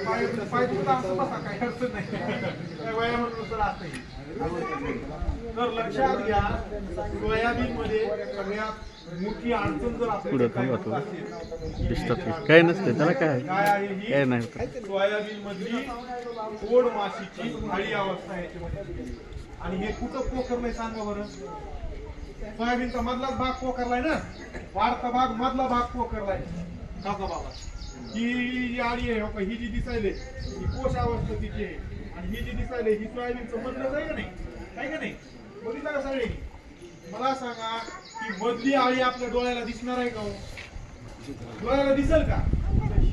काही अडचण नाही, वयानुसार असते. तर लक्षात घ्या, सोयाबीन मध्ये सगळ्यात मोठी अडचण जर पुढे थांबा दिसतात काय नसते त्याला काय काय नाही. सोयाबीन मधली गोड माशीची अळी अवस्था याच्यामध्ये. आणि हे कुठं पोखरलंय सांगा बरं. सोयाबीनचा मधलाच भाग पोखरलाय ना, वाढता भाग मधला भाग पोखरलाय. काका बाबा ही जी आळी आहे, ही जी दिसायले ही कोश अवस्थेची आहे, आणि ही जी दिसायले ही सोयाबीनचं मधलंच आहे का नाही, काय का नाही. बघितलं का सगळे. मला सांगा की मधली आळी आपल्या डोळ्याला दिसणार आहे का हो? डोळ्याला दिसेल का?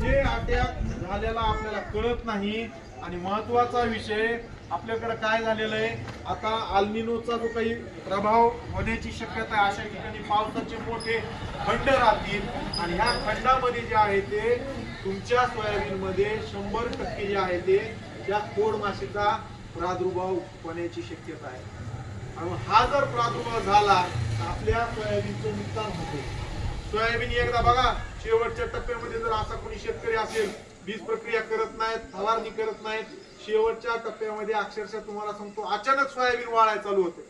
हे अटॅक झालेला आपल्याला कळत नाही. आणि महत्वाचा विषय आपल्याकडे काय झालेलं आहे, आता अल्निनोचा जो काही प्रभाव होण्याची शक्यता आहे. अशा ठिकाणी पावसाचे मोठे खंड राहतील, आणि ह्या खंडामध्ये जे आहे ते तुमच्या सोयाबीन मध्ये 100% जे आहे ते त्या खोड माशीचा प्रादुर्भाव होण्याची शक्यता आहे. आणि हा जर प्रादुर्भाव झाला तर आपल्या सोयाबीनचं नुकसान होते. सोयाबीन एकदा बघा, शेवटच्या टप्प्यामध्ये जर असा कोणी शेतकरी असेल, बीज प्रक्रिया करत नाहीत, फवारणी करत नाहीत, शेवटच्या टप्प्यामध्ये अक्षरशः तुम्हाला सांगतो अचानक सोयाबीन वाळायला चालू होते,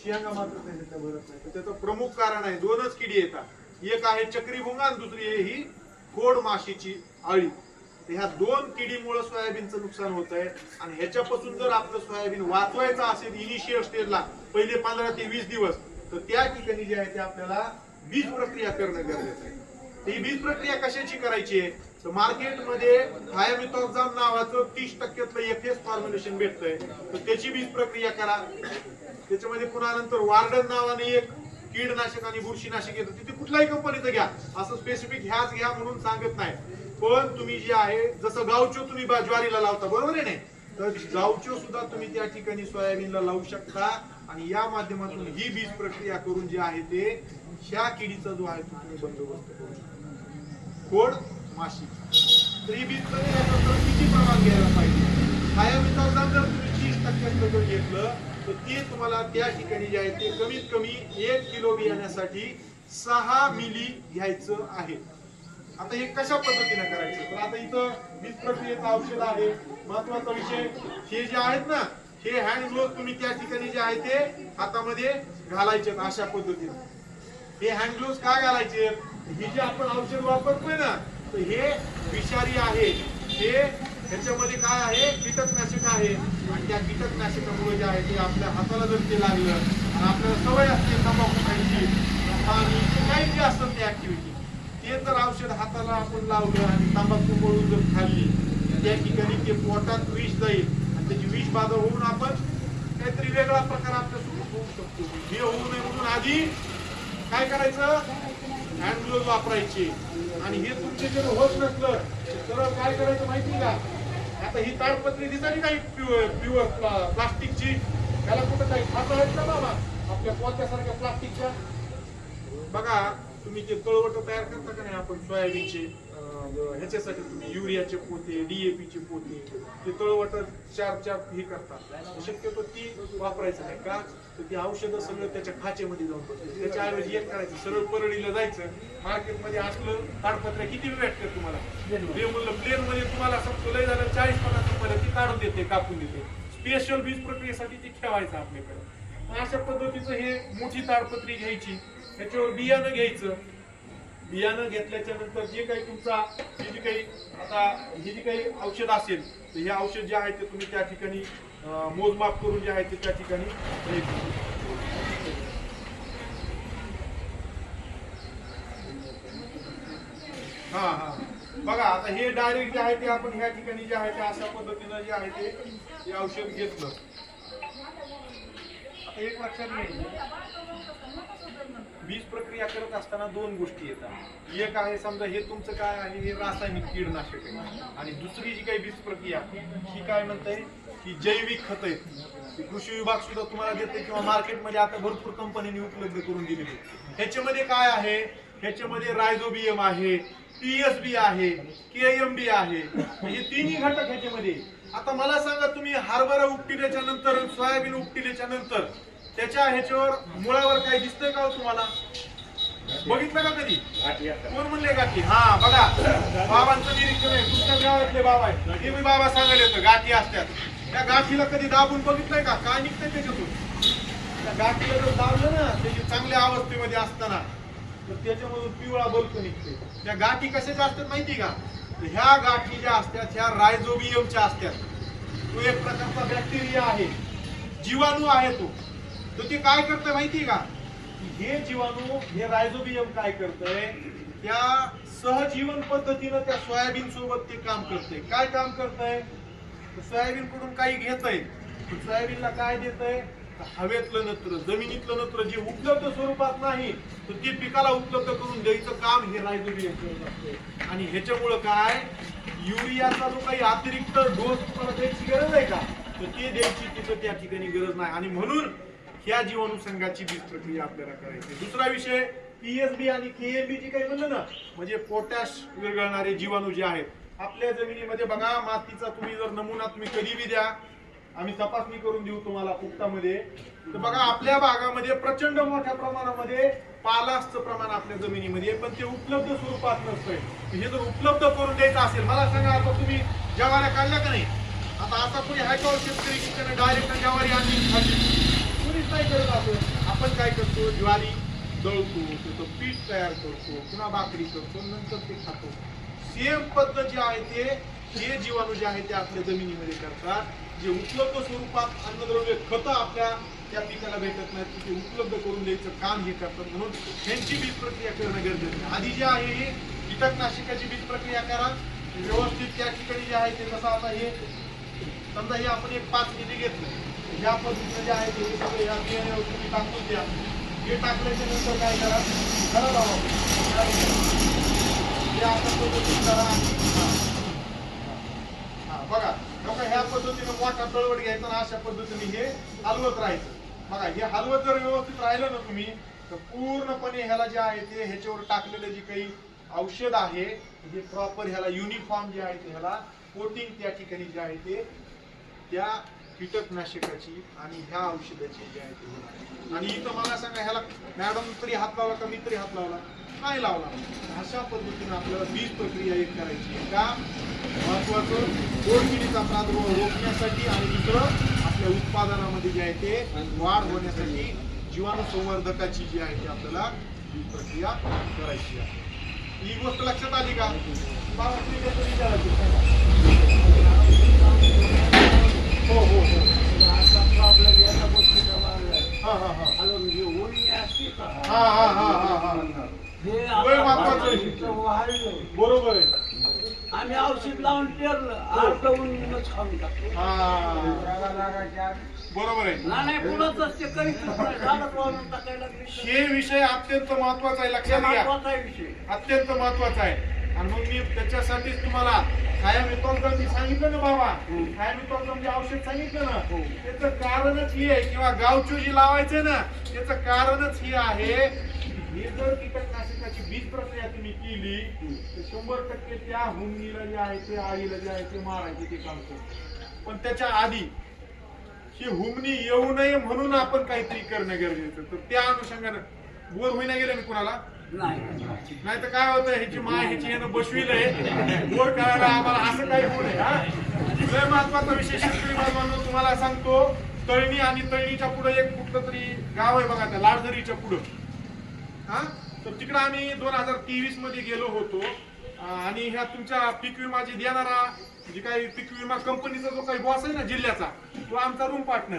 शेंगा मात्र त्याच्या भरत नाही. त्याचं प्रमुख कारण आहे, दोनच किडी येतात. एक आहे चक्रीभुंगा आणि दुसरी आहे ही खोड माशीची अळी. ह्या दोन किडीमुळे सोयाबीनचं नुकसान होत आहे. आणि ह्याच्यापासून जर आपलं सोयाबीन वाचवायचं असेल इनिशियल स्टेजला पहिले 15 ते 20 दिवस, तर त्या ठिकाणी जे आहे ते आपल्याला बीज प्रक्रिया करणं गरजेचं आहे. ही बीज प्रक्रिया कशाची करायची आहे, तर मार्केटमध्ये थायामिथॉक्झाम नावाचं 30% एफएस फॉर्म्युलेशन भेटतंय, तर त्याची बीज प्रक्रिया करा. त्याच्यामध्ये पुन्हा नंतर वार्डन नावाने एक कीडनाशक आणि बुरशीनाशक येतं, तिथे कुठल्याही कंपनीचं घ्या, असं स्पेसिफिक ह्याच घ्या म्हणून सांगत नाही. पण तुम्ही जे आहे, जसं गावचो तुम्ही ज्वारीला लावता, बरोबर आहे नाही, तर गावचो सुद्धा तुम्ही त्या ठिकाणी सोयाबीनला लावू शकता. आणि या माध्यमातून ही बीज प्रक्रिया करून जे आहे ते ह्या किडीचा जो आहे तो तुम्ही बंदोबस्त करू शकता. खोड माशी. तर ही बीज प्रक्रिया किती प्रमाण घ्यायला पाहिजे. थायामिथॉक्झाम जर तुम्ही 30% जर घेतलं तर ते तुम्हाला त्या ठिकाणी जे आहे ते कमीत कमी 1 किलो बियाण्यासाठी 6 मिली घ्यायचं आहे. आता हे कशा पद्धतीने करायचं, तर आता इथं बीज प्रक्रियेचं औषध आहे. महत्वाचा विषय, हे जे आहेत ना, हे हँड ग्लोव्ह तुम्ही त्या ठिकाणी जे आहे ते हातामध्ये घालायचे अशा पद्धतीने. हे हँड ग्लोव्ह काय घालायचे, हे जे आपण औषध वापरतोय ना, तर हे विषारी आहे. हे ह्याच्यामध्ये काय आहे, कीटकनाशक आहे. आणि त्या कीटकनाशकामुळे जे आहे ते आपल्या हाताला जर ते लागलं आणि आपल्याला सवय असते तंबाखू खायची आणि काही जे असतं ते ऍक्टिव्हिटी, ते जर औषध हाताला आपण लावलं आणि तंबाखू पळून जर खाल्ली, त्या ठिकाणी ते पोटात विष जाईल आणि त्याची विष बाधा होऊन आपण काहीतरी वेगळा प्रकार आपल्या सोबत होऊ शकतो. हे होऊ नये म्हणून आधी काय करायचं, हँड ग्लोव्ह वापरायचे. आणि हे तुमचे जर होत नसलं तर काय करायचं माहिती का, आता ही ताडपत्री दिसली काही प्युअर प्लास्टिकची, त्याला कुठं काही खाता आहेत ना बाबा, आपल्या पोत्यासारख्या प्लास्टिकच्या. बघा तुम्ही जे तळवट तयार करता का नाही आपण सोयाबीनचे, ह्याच्यासाठी तुम्ही युरियाचे पोते, डीएपीचे पोते, ते तळवट 4 हे करतात. शक्यतो ती वापरायचं नाही का, तर ती औषधं सगळं त्याच्या खाचेमध्ये जाऊन बसतात. त्याच्याऐवजी एक करायचं, सरळ परळीला जायचं. मार्केटमध्ये असलं ताडपत्र्या किती भेटतात तुम्हाला, प्लेन मध्ये तुम्हाला समजतो लय झालं 40-50 रुपयाला ती काढून देते, कापून देते. स्पेशल बीज प्रक्रियेसाठी ती ठेवायचं आपल्याकडे. अशा पद्धतीचं हे मोठी ताडपत्री घ्यायची, त्याच्यावर बियाणं घ्यायचं. बियाणं घेतल्याच्या नंतर जे काही तुमचा हे जे काही आता हे जे काही औषध असेल, तर हे औषध जे आहे ते तुम्ही त्या ठिकाणी मोजमाप करून जे आहे ते त्या ठिकाणी हा बघा. आता हे डायरेक्ट जे आहे ते आपण ह्या ठिकाणी जे आहे ते अशा पद्धतीनं जे आहे ते औषध घेतलं. आता एक लक्षात घ्यायचं, बीज प्रक्रिया करत असताना 2 गोष्टी येतात. एक आहे समजा हे तुमचं काय आहे, हे रासायनिक कीडनाशक आहे. आणि दुसरी जी काही बीज प्रक्रिया ही काय म्हणताय की जैविक खत आहे. कृषी विभाग सुद्धा तुम्हाला देते किंवा मार्केटमध्ये आता भरपूर कंपन्यांनी उपलब्ध करून दिलेली. ह्याच्यामध्ये काय आहे, ह्याच्यामध्ये रायझोबियम आहे, पीएसबी आहे, केएमबी आहे, हे तिन्ही घटक ह्याच्यामध्ये. आता मला सांगा, तुम्ही हरभरा उपटिल्याच्या नंतर, सोयाबीन उपटिल्याच्या नंतर त्याच्या ह्याच्यावर मुळावर काही दिसतंय का तुम्हाला, बघितलं का कधी? कोण म्हणले गाठी? हा बघा, बाबांचं निरीक्षण आहे. आमच्या गावातले बाबा आहेत ते मी बाबा सांगायला येतं गाठी असतात त्या गाठीला कधी दाबून बघितलंय का काय निघतंय त्याच्यातून त्या गाठीला जर दाबलं ना त्याची चांगल्या अवस्थेमध्ये असताना तर त्याच्यामधून पिवळा बल्ब निघते त्या गाठी कशाच्या असतात माहिती का तर ह्या गाठी ज्या असतात ह्या रायझोबियमच्या असतात तो एक प्रकारचा बॅक्टेरिया आहे जीवाणू आहे तो ते काय करतोय माहिती का हे जीवाणू हे रायझोबियम काय करतंय त्या सहजीवन पद्धतीनं त्या सोयाबीन सोबत ते काम करतंय काय काम करतंय सोयाबीन कडून काही घेतंय सोयाबीनला काय देतंय हवेतलं नत्र जमिनीतलं नत्र जे उपलब्ध स्वरूपात नाही तर ते पिकाला उपलब्ध करून द्यायचं काम हे रायझोबियम करत असते आणि ह्याच्यामुळं काय युरियाचा जो काही अतिरिक्त डोस तुम्हाला द्यायची गरज आहे का तर ते द्यायची तिथं त्या ठिकाणी गरज नाही आणि म्हणून ह्या जीवाणू संघाची बीज प्रक्रिया आपल्याला करायची दुसरा विषय पीएसबी आणि केएमबी जी काही म्हणलं ना म्हणजे पोटॅश विरघळणारे जीवाणू जे आहेत आपल्या जमिनीमध्ये बघा मातीचा तुम्ही जर नमुना तुम्ही कधी बी द्या आम्ही तपासणी करून देऊ तुम्हाला फुकटामध्ये तर बघा आपल्या भागामध्ये प्रचंड मोठ्या प्रमाणामध्ये पालासचं प्रमाण आपल्या जमिनीमध्ये पण ते उपलब्ध स्वरूपात नसतंय हे जर उपलब्ध करून द्यायचं असेल मला सांगा आता तुम्ही ज्वाऱ्या काढल्या का नाही आता असा कोणी हाय का शेतकरी की त्याने डायरेक्ट ज्वारी आणली कोणीच नाही करत असं आपण काय करतो ज्वारी दळतो त्याचं पीठ तयार करतो पुन्हा भाकरी करतो नंतर ते खातो सेम पद्धत जे आहे ते हे जीवाणू जे आहे ते आपल्या जमिनीमध्ये करतात जे उपलब्ध स्वरूपात अन्नद्रव्य खतं आपल्या त्या पिकाला भेटत नाहीत ते उपलब्ध करून द्यायचं काम हे करतात म्हणून त्यांची बीज प्रक्रिया करणं गरजेचं आहे आधी जे आहे हे कीटकनाशकाची बीज प्रक्रिया करा व्यवस्थित त्या ठिकाणी जे आहे ते कसं आता हे समजा हे आपण एक 5 निधी घेतलं ज्या पद्धतीने जे आहे ते सगळं या बियाण्यावर तुम्ही टाकून द्या हे टाकल्याच्या नंतर काय करा खरं लावा हे अशा पद्धतीने करा बघा ह्या पद्धतीने मोठा तळवट घ्यायचा आणि अशा पद्धतीने हे हलवत राहायचं बघा हे हलवत जर व्यवस्थित राहिलं ना तुम्ही तर पूर्णपणे ह्याला जे आहे ते ह्याच्यावर टाकलेलं जे काही औषध आहे हे प्रॉपर ह्याला युनिफॉर्म जे आहे ते ह्याला कोटिंग त्या ठिकाणी जे आहे ते त्या कीटकनाशकाची आणि ह्या औषधाची जे आहे ते होणार आणि इथं मला सांगा ह्याला मॅडम तरी हात लावला का मी तरी हात लावला नाही लावला अशा पद्धतीने आपल्याला बीज प्रक्रिया एक करायची का महत्वाचं बोंडकिडीचा प्रादुर्भाव रोखण्यासाठी आणि दुसरं आपल्या उत्पादनामध्ये जे आहे ते वाढ होण्यासाठी जीवाणू संवर्धकाची जी आहे ती आपल्याला बीज प्रक्रिया करायची आहे ही गोष्ट लक्षात आली का बाबा तुम्ही त्याचं विचारायचं हो हो हो प्रॉब्लेम याचा गोष्टीचा मारला हा हा हा हा हा हा हा हा बरोबर आहे आम्ही औषध लावून पेरलं अर्धवूनच खाऊन टाकतो बरोबर आहे नाही कुणाच असते टाकायला हे विषय अत्यंत महत्वाचा आहे लक्षात घ्या विषय अत्यंत महत्वाचा आहे आणि मग मी त्याच्यासाठीच तुम्हाला थायामिथॉक्झम सांगितलं ना बाबा थायामिथॉक्झम जे औषध सांगितलं ना त्याचं कारणच हे आहे किंवा गावचोजी लावायचं ना त्याचं कारणच हे आहे हे जर कीटकनाशकाची बीज प्रक्रिया तुम्ही केली तर 100% त्या हुमणीला जे आहे ते आळीला जे आहे ते मारायचे ते काम करतो पण त्याच्या आधी ही हुमणी येऊ नये म्हणून आपण काहीतरी करणं गरजेचं तर त्या अनुषंगानं बोर होईना गेले ना कुणाला नाही तर काय होतं ह्याची माय ह्याची यानं बसविलंय बोर करायला आम्हाला असं काही बोल आहे हा लय महत्वाचा विषय शेतकरी बांधवांनो तुम्हाला सांगतो तळणी आणि तळणीच्या पुढे एक कुठलं तरी गाव आहे बघा त्या लाडझरीच्या पुढं हा तर तिकडे आम्ही 2023 मध्ये गेलो होतो आणि ह्या तुमच्या पीक विमा जे देणारा जे काही पीक विमा कंपनीचा जो काही बॉस आहे ना जिल्ह्याचा तो आमचा रूम पार्टनर